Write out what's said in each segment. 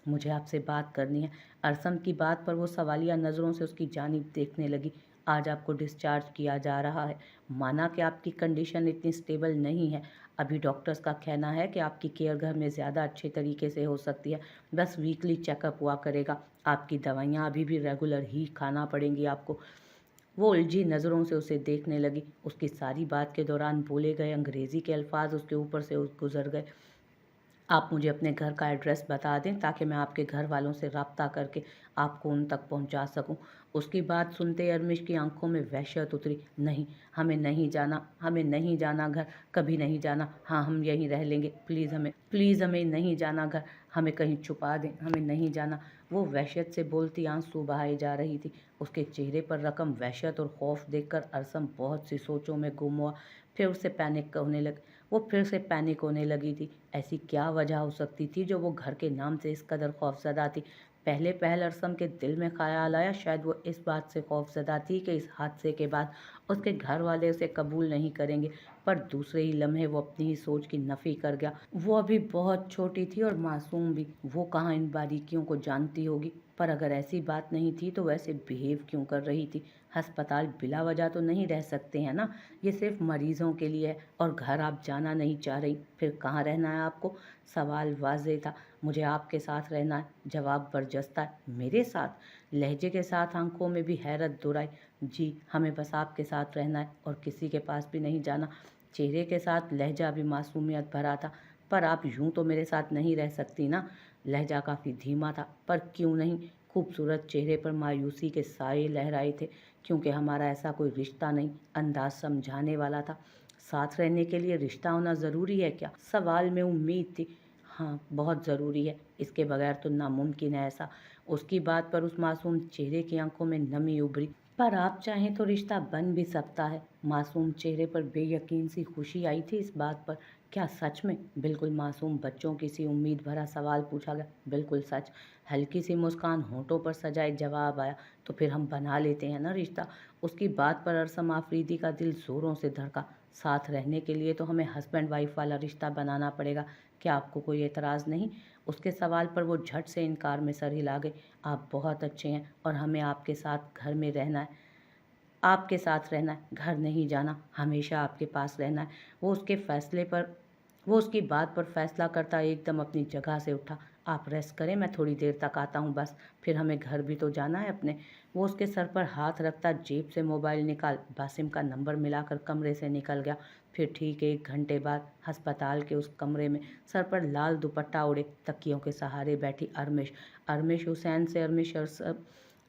मुझे आपसे बात करनी है। अरसम की बात पर वो सवालिया नज़रों से उसकी जानिब देखने लगी। आज आपको डिस्चार्ज किया जा रहा है। माना कि आपकी कंडीशन इतनी स्टेबल नहीं है। अभी डॉक्टर्स का कहना है कि आपकी केयर घर में ज़्यादा अच्छे तरीके से हो सकती है। बस वीकली चेकअप हुआ करेगा। आपकी दवाइयाँ अभी भी रेगुलर ही खाना पड़ेंगी आपको। वो उलझी नज़रों से उसे देखने लगी। उसकी सारी बात के दौरान बोले गए अंग्रेज़ी के अल्फाज उसके ऊपर से गुजर गए। आप मुझे अपने घर का एड्रेस बता दें ताकि मैं आपके घर वालों से राब्ता करके आपको उन तक पहुंचा सकूं। उसकी बात सुनते ही अरमिश की आंखों में वहशत उतरी। नहीं, हमें नहीं जाना घर, कभी नहीं जाना। हाँ, हम यहीं रह लेंगे। प्लीज़ हमें नहीं जाना घर, हमें कहीं छुपा दें, हमें नहीं जाना। वो वहशत से बोलती आंसू बहाई जा रही थी। उसके चेहरे पर रकम वहशत और खौफ देखकर अरसम बहुत सी सोचों में गुम हुआ। फिर उसे पैनिक होने लग वो फिर से पैनिक होने लगी थी। ऐसी क्या वजह हो सकती थी जो वो घर के नाम से इस कदर खौफजदा थी। पहले पहल अरसम के दिल में ख्याल आया शायद वो इस बात से खौफजदा थी कि इस हादसे के बाद उसके घर वाले उसे कबूल नहीं करेंगे। पर दूसरे ही लम्हे वो अपनी ही सोच की नफ़ी कर गया। वो अभी बहुत छोटी थी और मासूम भी। वो कहाँ इन बारीकियों को जानती होगी। पर अगर ऐसी बात नहीं थी तो वैसे बिहेव क्यों कर रही थी। अस्पताल बिला वजह तो नहीं रह सकते हैं ना। ये सिर्फ मरीजों के लिए है और घर आप जाना नहीं चाह रही। फिर कहाँ रहना है आपको। सवाल वाज़ेह था। मुझे आपके साथ रहना है। जवाब बरजस्ता है। मेरे साथ। लहजे के साथ आंखों में भी हैरत दुराई। जी, हमें बस आपके साथ रहना है और किसी के पास भी नहीं जाना। चेहरे के साथ लहजा भी मासूमियत भरा था। पर आप यूं तो मेरे साथ नहीं रह सकती ना। लहजा काफ़ी धीमा था। पर क्यों नहीं। खूबसूरत चेहरे पर मायूसी के साए लहराए थे। क्योंकि हमारा ऐसा कोई रिश्ता नहीं। अंदाज समझाने वाला था। साथ रहने के लिए रिश्ता होना ज़रूरी है क्या। सवाल में उम्मीद थी। हाँ, बहुत ज़रूरी है। इसके बगैर तो नामुमकिन है ऐसा। उसकी बात पर उस मासूम चेहरे की आंखों में नमी उभरी। पर आप चाहें तो रिश्ता बन भी सकता है। मासूम चेहरे पर बेयकीन सी खुशी आई थी इस बात पर। क्या सच में। बिल्कुल मासूम बच्चों की सी उम्मीद भरा सवाल पूछा गया। बिल्कुल सच। हल्की सी मुस्कान होंठों पर सजाए जवाब आया। तो फिर हम बना लेते हैं ना रिश्ता। उसकी बात पर अरसम आफरीदी का दिल जोरों से धड़का। साथ रहने के लिए तो हमें हस्बैंड वाइफ वाला रिश्ता बनाना पड़ेगा। क्या आपको कोई एतराज़ नहीं। उसके सवाल पर वो झट से इनकार में सर हिला गए। आप बहुत अच्छे हैं और हमें आपके साथ घर में रहना है। आपके साथ रहना है, घर नहीं जाना, हमेशा आपके पास रहना है। वो उसके फैसले पर वो उसकी बात पर फैसला करता एकदम अपनी जगह से उठा। आप रेस्ट करें, मैं थोड़ी देर तक आता हूँ बस। फिर हमें घर भी तो जाना है अपने। वो उसके सर पर हाथ रखता जेब से मोबाइल निकाल बासिम का नंबर मिलाकर कमरे से निकल गया। फिर ठीक 1 घंटे बाद अस्पताल के उस कमरे में सर पर लाल दुपट्टा ओढ़े तकियों के सहारे बैठी अरमिश हुसैन से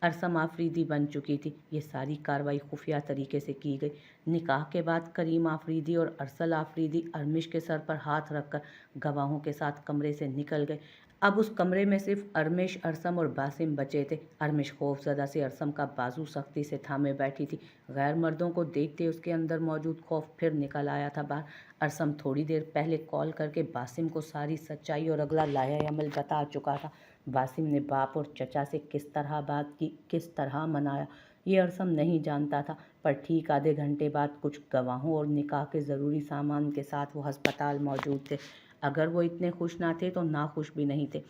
अरसम आफरीदी बन चुकी थी। ये सारी कार्रवाई खुफिया तरीके से की गई। निकाह के बाद करीम आफरीदी और अरसल आफरीदी अरमिश के सर पर हाथ रखकर गवाहों के साथ कमरे से निकल गए। अब उस कमरे में सिर्फ अरमिश, अरसम और बासिम बचे थे। अरमिश खौफजदा से अरसम का बाजू सख्ती से थामे बैठी थी। गैर मर्दों को देखते उसके अंदर मौजूद खौफ फिर निकल आया था बाहर। अरसम थोड़ी देर पहले कॉल करके बासिम को सारी सच्चाई और अगला लाया अमल बता चुका था। बासिम ने बाप और चचा से किस तरह बात की, किस तरह मनाया, ये अरसम नहीं जानता था। पर ठीक आधे घंटे बाद कुछ गवाहों और निकाह के ज़रूरी सामान के साथ वो अस्पताल मौजूद थे। अगर वो इतने खुश ना थे तो नाखुश भी नहीं थे।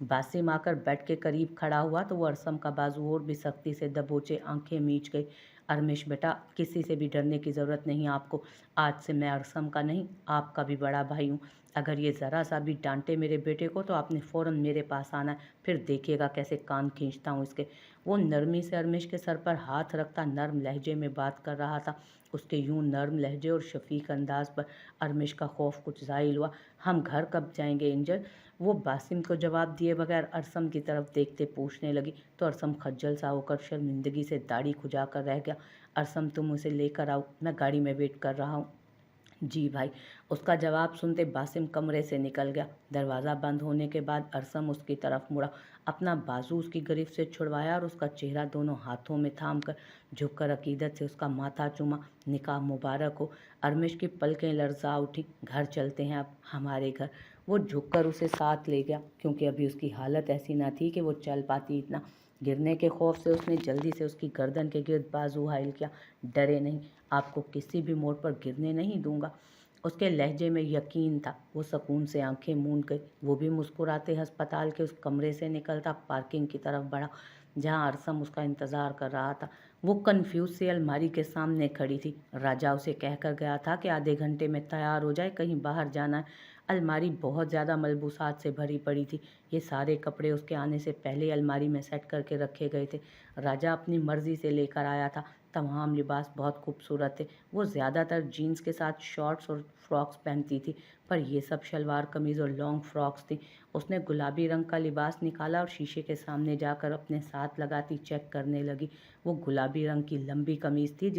बासिम आकर बेड के करीब खड़ा हुआ तो वो अरसम का बाजू और भी सख्ती से दबोचे आंखें मीच गई। अरमिश बेटा, किसी से भी डरने की ज़रूरत नहीं आपको। आज से मैं अरसम का नहीं, आपका भी बड़ा भाई हूँ। अगर ये ज़रा सा भी डांटे मेरे बेटे को तो आपने फ़ौरन मेरे पास आना है। फिर देखिएगा कैसे कान खींचता हूँ इसके। वो नरमी से अरमिश के सर पर हाथ रखता नर्म लहजे में बात कर रहा था। उसके यूं नर्म लहजे और शफीक अंदाज पर अरमिश का खौफ कुछ ज़ाइल हुआ। हम घर कब जाएंगे इंजर। वो बासिम को जवाब दिए बगैर अरसम की तरफ देखते पूछने लगी तो अरसम खज्जल सा होकर शर्मिंदगी से दाढ़ी खुजा कर रह गया। अरसम, तुम उसे लेकर आओ, मैं गाड़ी में वेट कर रहा हूँ। जी भाई। उसका जवाब सुनते बासिम कमरे से निकल गया। दरवाज़ा बंद होने के बाद अरसम उसकी तरफ मुड़ा। अपना बाजू उसकी गिरफ्त से छुड़वाया और उसका चेहरा दोनों हाथों में थाम कर झुककर अकीदत से उसका माथा चूमा। निकाह मुबारक हो। अरमिश की पलकें लर्जा उठी। घर चलते हैं अब, हमारे घर। वो झुककर उसे साथ ले गया क्योंकि अभी उसकी हालत ऐसी ना थी कि वो चल पाती इतना। गिरने के खौफ से उसने जल्दी से उसकी गर्दन के गिर्द बाजू हाइल किया। डरे नहीं, आपको किसी भी मोड़ पर गिरने नहीं दूंगा। उसके लहजे में यकीन था। वो सुकून से आंखें मूंद गई। वो भी मुस्कुराते अस्पताल के उस कमरे से निकलता पार्किंग की तरफ बढ़ा, जहां अरसम उसका इंतजार कर रहा था। वो कन्फ्यूज सी अलमारी के सामने खड़ी थी। राजा उसे कहकर गया था कि आधे घंटे में तैयार हो जाए, कहीं बाहर जाना है। अलमारी बहुत ज़्यादा मलबूसात से भरी पड़ी थी। ये सारे कपड़े उसके आने से पहले ही अलमारी में सेट करके रखे गए थे। राजा अपनी मर्जी से लेकर आया था। तमाम लिबास बहुत खूबसूरत थे। वो ज़्यादातर जीन्स के साथ शॉर्ट्स और फ्रॉक्स पहनती थी, पर ये सब शलवार कमीज़ और लॉन्ग फ्रॉक्स थी। उसने गुलाबी रंग का लिबास निकाला और शीशे के सामने जाकर अपने साथ लगाती चेक करने लगी। वो गुलाबी रंग की लंबी कमीज़ थी,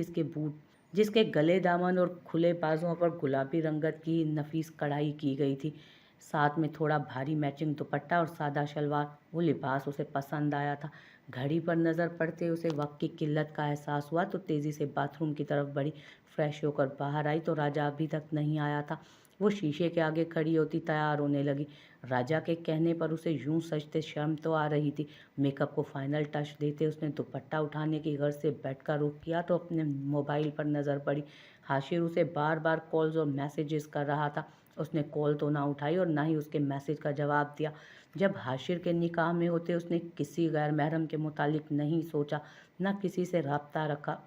जिसके गले, दामन और खुले बाजुओं पर गुलाबी रंगत की नफीस कढ़ाई की गई थी। साथ में थोड़ा भारी मैचिंग दुपट्टा और सादा शलवार। वो लिबास उसे पसंद आया था। घड़ी पर नज़र पड़ते उसे वक्त की किल्लत का एहसास हुआ तो तेज़ी से बाथरूम की तरफ बढ़ी। फ्रेश होकर बाहर आई तो राजा अभी तक नहीं आया था। वो शीशे के आगे खड़ी होती तैयार होने लगी। राजा के कहने पर उसे यूं सजते शर्म तो आ रही थी। मेकअप को फाइनल टच देते उसने दुपट्टा उठाने की गर्ज से बेड का रुख किया तो अपने मोबाइल पर नज़र पड़ी। हाशिर उसे बार बार कॉल्स और मैसेजेस कर रहा था। उसने कॉल तो ना उठाई और ना ही उसके मैसेज का जवाब दिया। जब हाशिर के निकाह में होते उसने किसी गैर महरम के मुतालिक नहीं सोचा, न किसी से राब्ता रखा,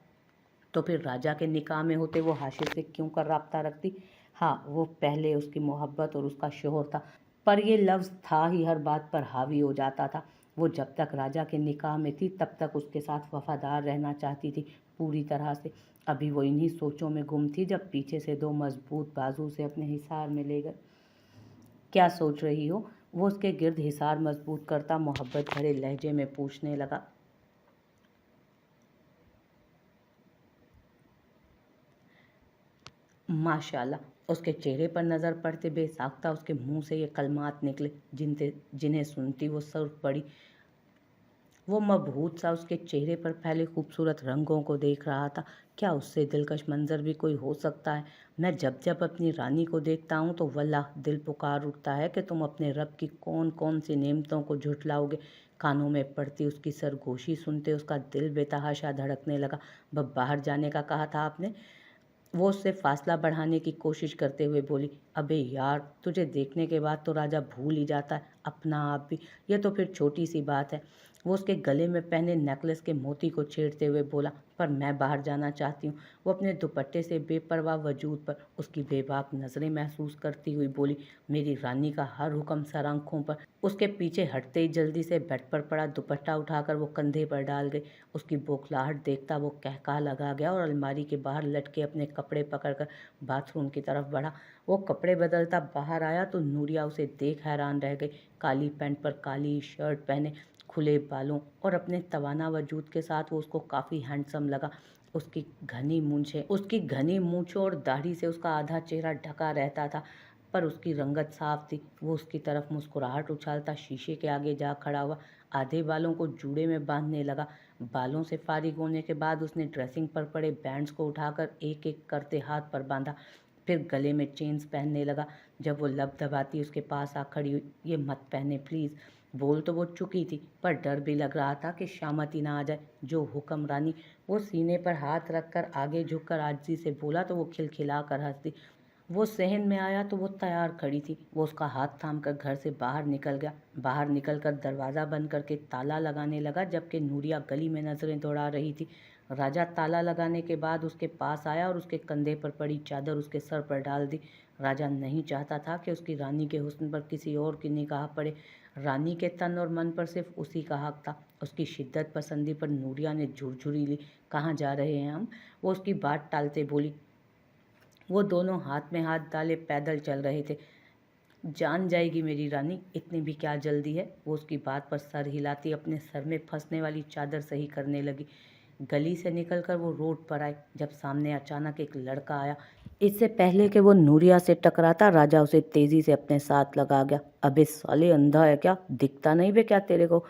तो फिर राजा के निकाह में होते वो हाशिर से क्यों कर राब्ता रखती। हाँ, वो पहले उसकी मोहब्बत और उसका शोहर था, पर ये लफ्ज़ था ही हर बात पर हावी हो जाता था। वो जब तक राजा के निकाह में थी तब तक उसके साथ वफादार रहना चाहती थी, पूरी तरह से। अभी वो इन्हीं सोचों में गुम थी जब पीछे से दो मजबूत बाजू से अपने हिसार में ले गए। क्या सोच रही हो? वो उसके गिर्द हिसार मजबूत करता मोहब्बत भरे लहजे में पूछने लगा। माशाल्लाह। उसके चेहरे पर नज़र पड़ते बेसाख्ता उसके मुंह से ये कलमात निकले जिन्हें सुनती वो सुर्ख पड़ी। वो मबहूत सा उसके चेहरे पर फैले खूबसूरत रंगों को देख रहा था। क्या उससे दिलकश मंजर भी कोई हो सकता है? मैं जब जब अपनी रानी को देखता हूँ तो वल्लाह दिल पुकार उठता है कि तुम अपने रब की कौन कौन सी नेमतों को झुठलाओगे। कानों में पड़ती उसकी सरगोशी सुनते उसका दिल बेतहाशा धड़कने लगा। बब बाहर जाने का कहा था आपने? वो उससे फासला बढ़ाने की कोशिश करते हुए बोली। अबे यार, तुझे देखने के बाद तो राजा भूल ही जाता है अपना आप भी। यह तो फिर छोटी सी बात है। वो उसके गले में पहने नेकलेस के मोती को छेड़ते हुए बोला। पर मैं बाहर जाना चाहती हूँ। वो अपने दुपट्टे से बेपरवाह वजूद पर उसकी बेबाक नज़रें महसूस करती हुई बोली। मेरी रानी का हर हुक्म सर आंखों पर। उसके पीछे हटते ही जल्दी से बेड पर पड़ा दुपट्टा उठाकर वो कंधे पर डाल गई। उसकी बौखलाहट देखता वो कहका लगा गया और अलमारी के बाहर लटके अपने कपड़े पकड़कर बाथरूम की तरफ बढ़ा। वो कपड़े बदलता बाहर आया तो नूरिया उसे देख हैरान रह गई। काली पैंट पर काली शर्ट पहने, खुले बालों और अपने तवाना वजूद के साथ वो उसको काफ़ी हैंडसम लगा। उसकी घनी मूंछों और दाढ़ी से उसका आधा चेहरा ढका रहता था, पर उसकी रंगत साफ थी। वो उसकी तरफ मुस्कुराहट उछालता शीशे के आगे जा खड़ा हुआ। आधे बालों को जूड़े में बांधने लगा। बालों से फारिग होने के बाद उसने ड्रेसिंग पर पड़े बैंड्स को उठाकर एक एक करते हाथ पर बांधा। फिर गले में चेन्स पहनने लगा। जब वो लब दबाती उसके पास आ खड़ी हुई। ये मत पहने प्लीज़। बोल तो वो चुकी थी, पर डर भी लग रहा था कि शामत ही ना आ जाए। जो हुक्म रानी। वो सीने पर हाथ रखकर आगे झुककर आजिज़ी से बोला तो वो खिलखिला कर हंस दी। वो सहन में आया तो वो तैयार खड़ी थी। वो उसका हाथ थामकर घर से बाहर निकल गया। बाहर निकलकर दरवाज़ा बंद करके ताला लगाने लगा, जबकि नूरिया गली में नज़रें दौड़ा रही थी। राजा ताला लगाने के बाद उसके पास आया और उसके कंधे पर पड़ी चादर उसके सर पर डाल दी। राजा नहीं चाहता था कि उसकी रानी के हुस्न पर किसी और की निगाह पड़े। रानी के तन और मन पर सिर्फ उसी का हक था। उसकी शिद्दत पसंदी पर नूरिया ने झुरझुरी ली। कहाँ जा रहे हैं हम? वो उसकी बात टालते बोली। वो दोनों हाथ में हाथ डाले पैदल चल रहे थे। जान जाएगी मेरी रानी, इतनी भी क्या जल्दी है? वो उसकी बात पर सर हिलाती अपने सर में फंसने वाली चादर सही करने लगी। गली से निकलकर वो रोड पर आए जब सामने अचानक एक लड़का आया। इससे पहले कि वो नूरिया से टकराता, राजा उसे तेजी से अपने साथ लगा गया। अबे साले, अंधा है क्या? दिखता नहीं बे क्या तेरे को?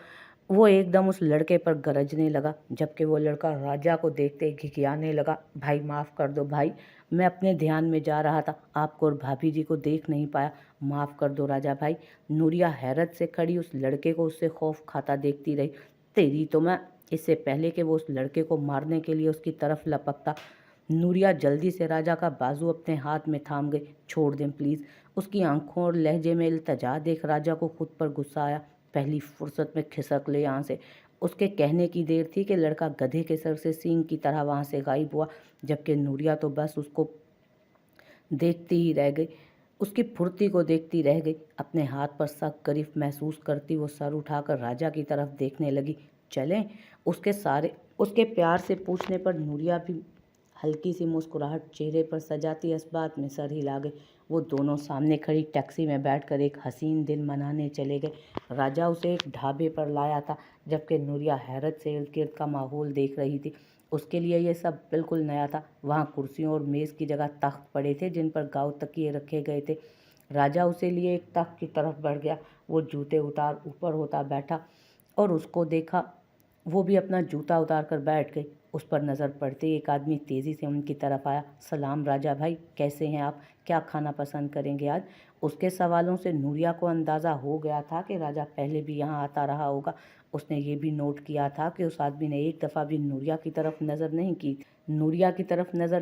वो एकदम उस लड़के पर गरजने लगा, जबकि वो लड़का राजा को देखते घिघियाने लगा। भाई माफ़ कर दो भाई, मैं अपने ध्यान में जा रहा था, आपको और भाभी जी को देख नहीं पाया। माफ़ कर दो राजा भाई। नूरिया हैरत से खड़ी उस लड़के को उससे खौफ खाता देखती रही। तेरी तो मैं। इससे पहले कि वो उस लड़के को मारने के लिए उसकी तरफ लपकता, नूरिया जल्दी से राजा का बाजू अपने हाथ में थाम गई। छोड़ दें प्लीज़। उसकी आंखों और लहजे में इल्तजा देख राजा को खुद पर गुस्सा आया। पहली फुर्सत में खिसक ले यहाँ से। उसके कहने की देर थी कि लड़का गधे के सर से सींग की तरह वहाँ से गायब हुआ, जबकि नूरिया तो बस उसको देखती ही रह गई, उसकी फुर्ती को देखती रह गई। अपने हाथ पर सख्त गरिफ महसूस करती वो सर उठाकर राजा की तरफ देखने लगी। चलें? उसके प्यार से पूछने पर नूरिया भी हल्की सी मुस्कुराहट चेहरे पर सजाती इस बात में सर हिला गई। वो दोनों सामने खड़ी टैक्सी में बैठकर एक हसीन दिन मनाने चले गए। राजा उसे एक ढाबे पर लाया था, जबकि नूरिया हैरत से इर्द गिर्द का माहौल देख रही थी। उसके लिए ये सब बिल्कुल नया था। वहाँ कुर्सियों और मेज़ की जगह तख्त पड़े थे जिन पर गाँव तकिए रखे गए थे। राजा उसे लिए एक तख्त की तरफ बढ़ गया। वो जूते उतार ऊपर होता बैठा और उसको देखा। वो भी अपना जूता उतार कर बैठ गई। उस पर नज़र पड़ते ही एक आदमी तेज़ी से उनकी तरफ आया। सलाम राजा भाई, कैसे हैं आप? क्या खाना पसंद करेंगे आज? उसके सवालों से नूरिया को अंदाज़ा हो गया था कि राजा पहले भी यहाँ आता रहा होगा। उसने ये भी नोट किया था कि उस आदमी ने एक दफ़ा भी नूरिया की तरफ नज़र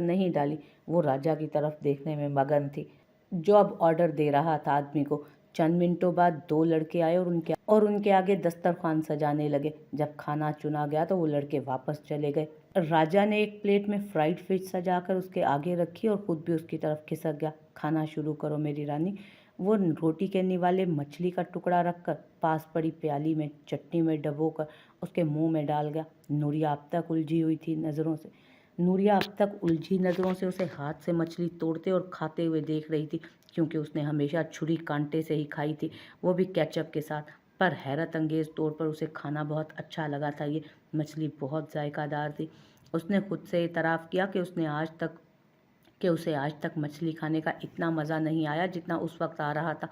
नहीं डाली। वो राजा की तरफ देखने में मगन थी, जो अब ऑर्डर दे रहा था आदमी को। चंद मिनटों बाद 2 लड़के आए और उनके आगे दस्तरखान सजाने लगे। जब खाना चुना गया तो वो लड़के वापस चले गए। राजा ने एक प्लेट में फ्राइड फिश सजाकर उसके आगे रखी और खुद भी उसकी तरफ खिसक गया। खाना शुरू करो मेरी रानी। वो रोटी के निवाले मछली का टुकड़ा रखकर पास पड़ी प्याली में चटनी में डबोकर उसके मुंह में डाल गया। नूरिया अब तक उलझी नज़रों से उसे हाथ से मछली तोड़ते और खाते हुए देख रही थी, क्योंकि उसने हमेशा छुरी कांटे से ही खाई थी, वो भी केचप के साथ। पर हैरत अंगेज़ तौर पर उसे खाना बहुत अच्छा लगा था। ये मछली बहुत जायकादार थी। उसने खुद से इतराफ़ किया कि उसे आज तक मछली खाने का इतना मज़ा नहीं आया जितना उस वक्त आ रहा था।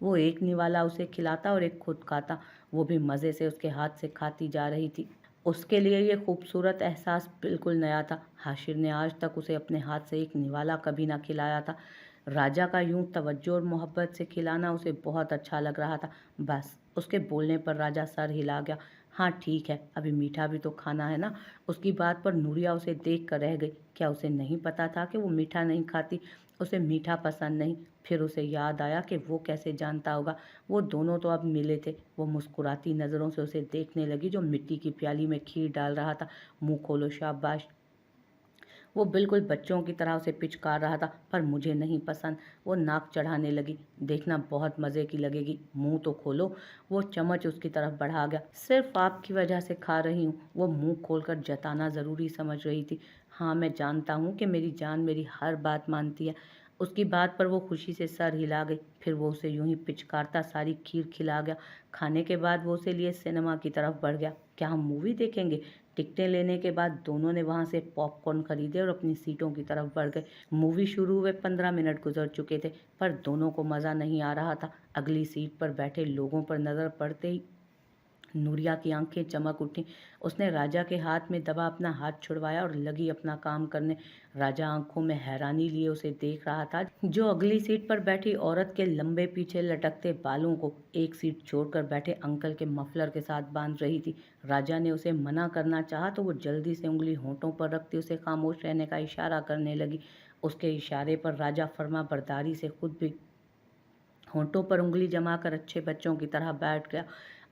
वो एक निवाला उसे खिलाता और एक खुद खाता। वो भी मज़े से उसके हाथ से खाती जा रही थी। उसके लिए ये खूबसूरत एहसास बिल्कुल नया था। हाशिर ने आज तक उसे अपने हाथ से एक निवाला कभी ना खिलाया था। राजा का यूं तवज्जो और मोहब्बत से खिलाना उसे बहुत अच्छा लग रहा था। बस उसके बोलने पर राजा सर हिला गया। हाँ ठीक है, अभी मीठा भी तो खाना है ना। उसकी बात पर नूरिया उसे देख कर रह गई। क्या उसे नहीं पता था कि वो मीठा नहीं खाती? उसे मीठा पसंद नहीं। फिर उसे याद आया कि वो कैसे जानता होगा। वो दोनों तो अब मिले थे। वो मुस्कुराती नज़रों से उसे देखने लगी जो मिट्टी की प्याली में खीर डाल रहा था। मुंह खोलो शाबाश। वो बिल्कुल बच्चों की तरह उसे पिचकार रहा था। पर मुझे नहीं पसंद। वो नाक चढ़ाने लगी। देखना बहुत मज़े की लगेगी, मुंह तो खोलो। वो चम्मच उसकी तरफ बढ़ा गया। सिर्फ आपकी वजह से खा रही हूँ, वो मुंह खोलकर जताना ज़रूरी समझ रही थी। हाँ मैं जानता हूँ कि मेरी जान मेरी हर बात मानती है। उसकी बात पर वो खुशी से सर हिला गई। फिर वो उसे यूं ही पिचकारता सारी खीर खिला गया। खाने के बाद वो उसे लिए सिनेमा की तरफ बढ़ गया। क्या हम मूवी देखेंगे? टिकटें लेने के बाद दोनों ने वहां से पॉपकॉर्न खरीदे और अपनी सीटों की तरफ बढ़ गए। मूवी शुरू हुए 15 मिनट गुजर चुके थे, पर दोनों को मज़ा नहीं आ रहा था। अगली सीट पर बैठे लोगों पर नज़र पड़ते ही नूरिया की आंखें चमक उठी। उसने राजा के हाथ में दबा अपना हाथ छुड़वाया और लगी अपना काम करने। राजा आंखों में हैरानी लिए उसे देख रहा था, जो अगली सीट पर बैठी औरत के लंबे पीछे लटकते बालों को एक सीट छोड़कर बैठे अंकल के मफलर के साथ बांध रही थी। राजा ने उसे मना करना चाहा तो वो जल्दी से उंगली होंठों पर रखती उसे खामोश रहने का इशारा करने लगी। उसके इशारे पर राजा फर्मा बरदारी से खुद भी होंठों पर उंगली जमाकर अच्छे बच्चों की तरह बैठ गया।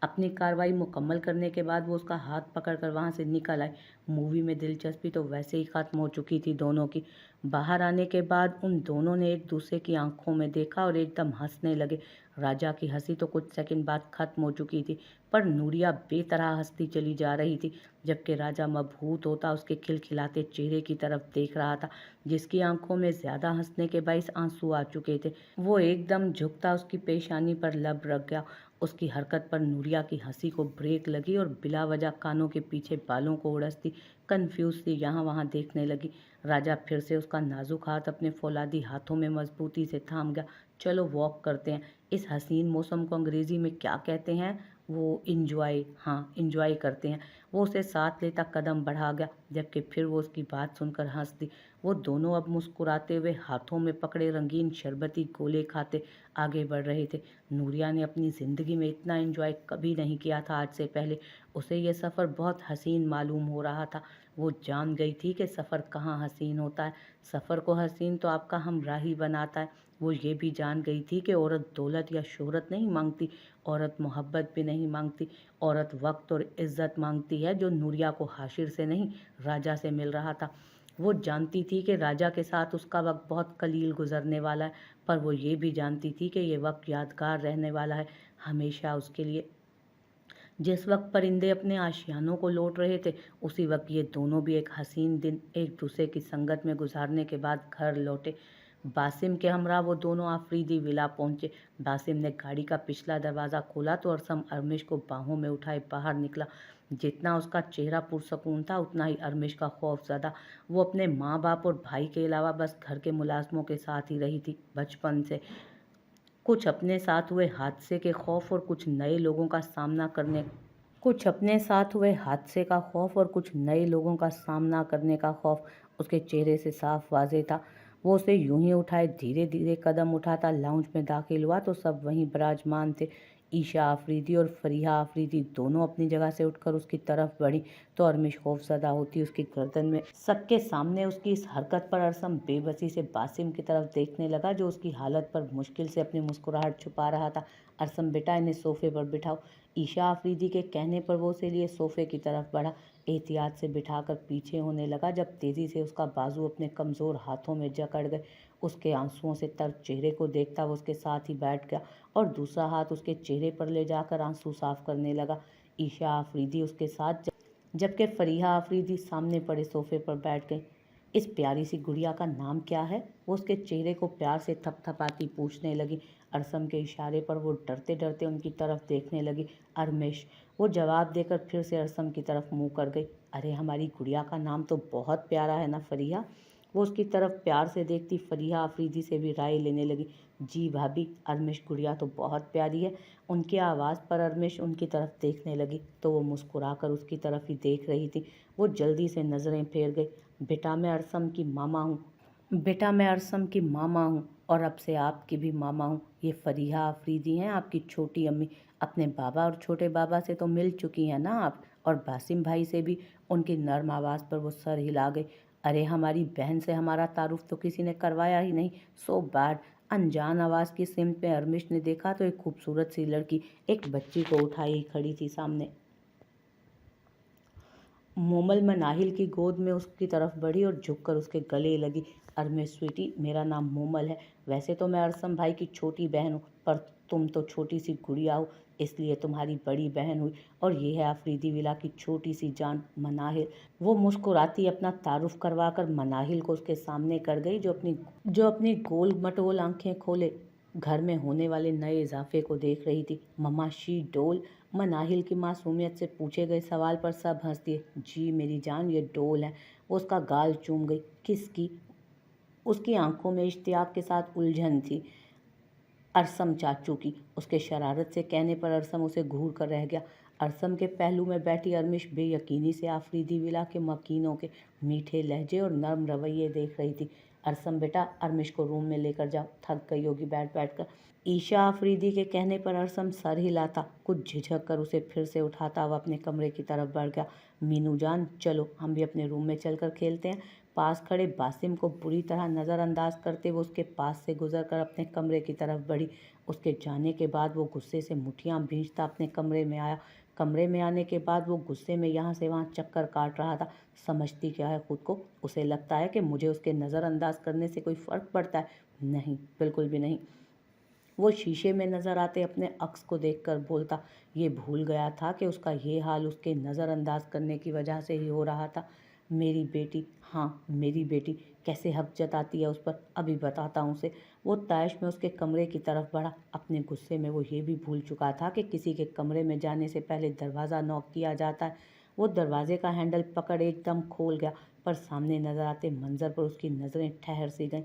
अपनी कार्रवाई मुकम्मल करने के बाद वो उसका हाथ पकड़कर वहां से निकल आई। मूवी में दिलचस्पी तो वैसे ही खत्म हो चुकी थी दोनों की। बाहर आने के बाद उन दोनों ने एक दूसरे की आंखों में देखा और एकदम हंसने लगे। राजा की हंसी तो कुछ सेकंड बाद खत्म हो चुकी थी, पर नूरिया बेतरह हंसती चली जा रही थी, जबकि राजा मबहूत होता उसके खिलखिलाते चेहरे की तरफ देख रहा था, जिसकी आंखों में ज्यादा हंसने के बाइस आंसू आ चुके थे। वो एकदम झुकता उसकी पेशानी पर लब रख गया। उसकी हरकत पर नूरिया की हंसी को ब्रेक लगी और बिला वजह कानों के पीछे बालों को उड़सती कन्फ्यूज सी यहाँ वहाँ देखने लगी। राजा फिर से उसका नाजुक हाथ अपने फौलादी हाथों में मजबूती से थाम गया। चलो वॉक करते हैं। इस हसीन मौसम को अंग्रेजी में क्या कहते हैं? वो इंजॉय करते हैं। वो उसे साथ लेता कदम बढ़ा गया, जबकि फिर वो उसकी बात सुनकर हंस दी। वो दोनों अब मुस्कुराते हुए हाथों में पकड़े रंगीन शरबती गोले खाते आगे बढ़ रहे थे। नूरिया ने अपनी ज़िंदगी में इतना इंजॉय कभी नहीं किया था आज से पहले। उसे ये सफ़र बहुत हसीन मालूम हो रहा था। वो जान गई थी कि सफ़र कहाँ हसीन होता है। सफ़र को हसीन तो आपका हमराही बनाता है। वो ये भी जान गई थी कि औरत दौलत या शोहरत नहीं मांगती, औरत मोहब्बत भी नहीं मांगती। औरत वक्त और इज्जत मांगती है, जो नूरिया को हाशिर से नहीं, राजा से मिल रहा था। वो जानती थी कि राजा के साथ उसका वक्त बहुत कलील गुजरने वाला है, पर वो ये भी जानती थी कि ये वक्त यादगार रहने वाला है, हमेशा उसके लिए। जिस वक्त परिंदे अपने आशियानों को लौट रहे थे, उसी वक्त ये दोनों भी एक हसीन दिन एक दूसरे की संगत में गुजारने के बाद घर लौटे। बासिम के हमरा वो दोनों आफरीदी विला पहुंचे। बासिम ने गाड़ी का पिछला दरवाज़ा खोला तो अरसम अरमिश को बाहों में उठाए बाहर निकला। जितना उसका चेहरा पुरसकून था, उतना ही अरमिश का खौफ ज़्यादा। वो अपने माँ बाप और भाई के अलावा बस घर के मुलाजमों के साथ ही रही थी बचपन से। कुछ अपने साथ हुए हादसे के खौफ और कुछ अपने साथ हुए हादसे का खौफ और कुछ नए लोगों का सामना करने का खौफ उसके चेहरे से साफ वाज़ेह था। वो उसे यूं ही उठाए धीरे धीरे कदम उठाता लाउंज में दाखिल हुआ तो सब वहीं विराजमान थे। ईशा आफरीदी और फरीहा आफरीदी दोनों अपनी जगह से उठकर उसकी तरफ बढ़ी तो अरमिश खौफजदा होती उसकी गर्दन में। सबके सामने उसकी इस हरकत पर अरसम बेबसी से बासिम की तरफ देखने लगा, जो उसकी हालत पर मुश्किल से अपनी मुस्कुराहट छुपा रहा था। अरसम बेटा, इन्हें सोफे पर बिठाओ। ईशा आफरीदी के कहने पर वो उसे लिए सोफे की तरफ बढ़ा। एहतियात से बिठाकर पीछे होने लगा जब तेजी से उसका बाजू अपने कमज़ोर हाथों में जकड़ गए। उसके आंसुओं से तर चेहरे को देखता वो उसके साथ ही बैठ गया और दूसरा हाथ उसके चेहरे पर ले जाकर आंसू साफ करने लगा। ईशा आफरीदी उसके साथ जबकि फरीहा आफरीदी सामने पड़े सोफे पर बैठ गई। इस प्यारी सी गुड़िया का नाम क्या है? वो उसके चेहरे को प्यार से थपथपाती पूछने लगी। अरसम के इशारे पर वो डरते डरते उनकी तरफ देखने लगी। अरमिश। वो जवाब देकर फिर से अरसम की तरफ मुंह कर गई। अरे, हमारी गुड़िया का नाम तो बहुत प्यारा है ना फरीहा? वो उसकी तरफ प्यार से देखती फरीहा आफरीदी से भी राय लेने लगी। जी भाभी, अरमिश गुड़िया तो बहुत प्यारी है। उनकी आवाज़ पर अरमिश उनकी तरफ देखने लगी तो वो मुस्कुराकर उसकी तरफ ही देख रही थी। वो जल्दी से नज़रें फेर गई। बेटा, मैं अरसम की मामा हूँ। और अब से आपकी भी मामा हूँ। ये फरीहा आफरीदी हैं, आपकी छोटी अम्मी। अपने बाबा और छोटे बाबा से तो मिल चुकी हैं ना आप, और बासिम भाई से भी। उनकी नर्म आवाज़ पर वो सर हिला गई। अरे, हमारी बहन से हमारा तारुफ तो किसी ने करवाया ही नहीं। So bad. अनजान आवाज़ की सिमत में अरमिश ने देखा तो एक खूबसूरत सी लड़की एक बच्ची को उठाई खड़ी थी सामने। मोमल मनाहिल की गोद में उसकी तरफ बढ़ी और झुककर उसके गले लगी। अरमिश स्वीटी, मेरा नाम मोमल है। वैसे तो मैं अरसम भाई की छोटी बहन हूँ, पर तुम तो छोटी सी गुड़िया हो, इसलिए तुम्हारी बड़ी बहन हुई। और ये है अफरीदी विला की छोटी सी जान मनाहिल। वो मुस्कुराती अपना तारुफ करवाकर मनाहिल को उसके सामने कर गई, जो अपनी गोल मटोल आंखें खोले घर में होने वाले नए इजाफे को देख रही थी। ममा, शी डोल? मनाहिल की मासूमियत से पूछे गए सवाल पर सब हंस दिए। जी मेरी जान, ये डोल है। वो उसका गाल चूम गई। किसकी? उसकी आंखों में इश्तियाक के साथ उलझन थी। अरसम चाचू की। उसके शरारत से कहने पर अरसम उसे घूर कर रह गया। अरसम के पहलू में बैठी अरमिश बेयकीनी से आफरीदी विला के मकीनों के मीठे लहजे और नर्म रवैये देख रही थी। अरसम बेटा, अरमिश को रूम में लेकर जाओ, थक गई होगी बैठ बैठ कर। ईशा आफरीदी के कहने पर अरसम सर हिलाता, कुछ झिझक कर उसे फिर से उठाता हुआ अपने कमरे की तरफ बढ़ गया। मीनू जान, चलो हम भी अपने रूम में चलकर खेलते हैं। पास खड़े बासिम को बुरी तरह नज़रअंदाज करते वो उसके पास से गुजरकर अपने कमरे की तरफ बढ़ी। उसके जाने के बाद वो गुस्से से मुठ्ठियाँ भींचता अपने कमरे में आया। कमरे में आने के बाद वो गुस्से में यहाँ से वहाँ चक्कर काट रहा था। समझती क्या है खुद को? उसे लगता है कि मुझे उसके नज़रअंदाज करने से कोई फ़र्क पड़ता है? नहीं, बिल्कुल भी नहीं। वो शीशे में नज़र आते अपने अक्स को देखकर बोलता, ये भूल गया था कि उसका ये हाल उसके नज़रअंदाज करने की वजह से ही हो रहा था। मेरी बेटी, हाँ मेरी बेटी, कैसे हक जताती है उस पर, अभी बताता हूँ उसे। वो तैश में उसके कमरे की तरफ बढ़ा। अपने गुस्से में वो ये भी भूल चुका था कि किसी के कमरे में जाने से पहले दरवाज़ा नॉक किया जाता है। वो दरवाजे का हैंडल पकड़ एकदम खोल गया, पर सामने नजर आते मंजर पर उसकी नज़रें ठहर सी गईं।